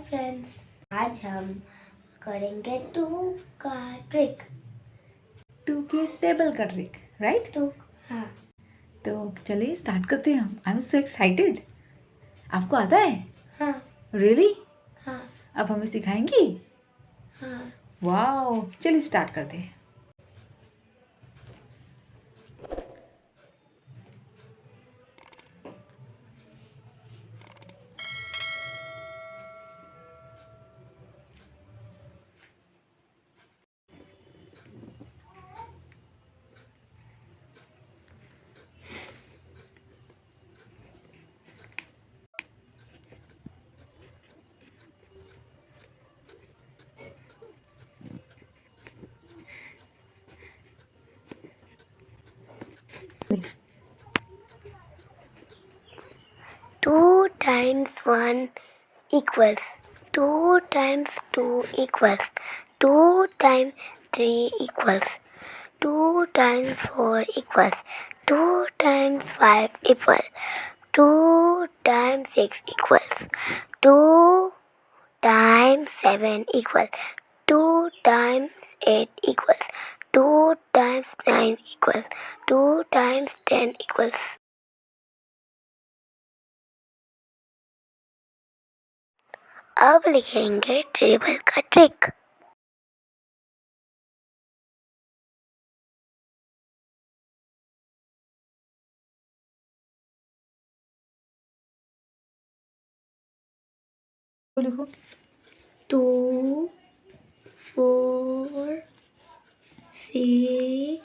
Friends, आज हम करेंगे टू का ट्रिक। टू के टेबल का ट्रिक, राइट? टू, हाँ। तो चलिए स्टार्ट करते हैं हम। I am so excited. आपको आता है? हाँ। रियली? हाँ। अब हमें सिखाएंगी? हाँ। वाओ, चलिए स्टार्ट करते हैं। Two times one equals. Two times two equals. Two times three equals. Two times four equals. Two times five equals. Two times six equals. Two times seven equals. Two times eight equals. Two times nine equals. Two times 10 equals. अब लिखेंगे table का trick. लिखो 2 4 6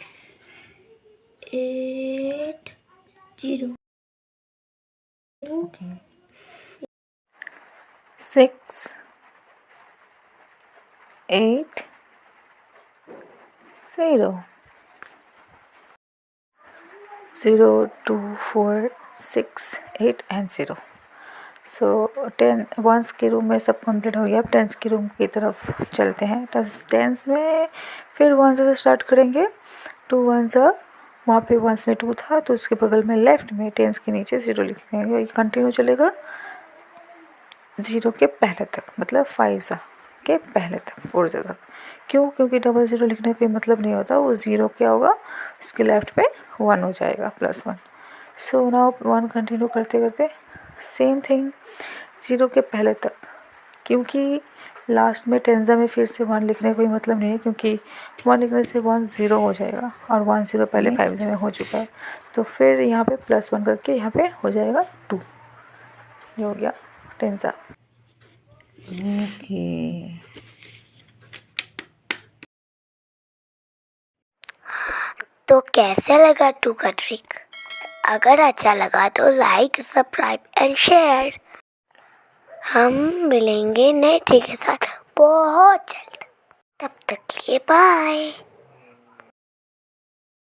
8 0। Okay 6 8 0 0 2 4 6 8 and 0। So 10 once के room में सब complete हो गया। अब टेंस के रूम की तरफ चलते हैं। टेंस में फिर वन से स्टार्ट करेंगे। टू वन सा, वहाँ पे वंस में 2 था तो उसके बगल में लेफ्ट में टेंस के नीचे 0 लिख देंगे। ये कंटिन्यू चलेगा 0 के पहले तक, मतलब 5 के पहले तक, 4 तक। क्यों? क्योंकि डबल 0 लिखने का कोई मतलब नहीं होता। वो 0 क्या होगा, उसके लेफ्ट पे 1 हो जाएगा, +1। सो नाउ 1 कंटिन्यू करते करते सेम थिंग 0 के पहले तक, क्योंकि लास्ट में टेंजा में फिर से 1 लिखने का कोई मतलब नहीं है, क्योंकि 1 लिखने से 1 0 हो जाएगा और 1 0 पहले 5 में हो चुका है। तो फिर यहाँ पे +1 करके यहाँ पे हो जाएगा 2। ये हो गया टेंजा। ओके तो कैसे लगा टू का ट्रिक? अगर अच्छा लगा तो लाइक, सब्सक्राइब एंड शेयर। हम मिलेंगे नए ट्रिक के साथ बहुत जल्द। तब तक के लिए बाय।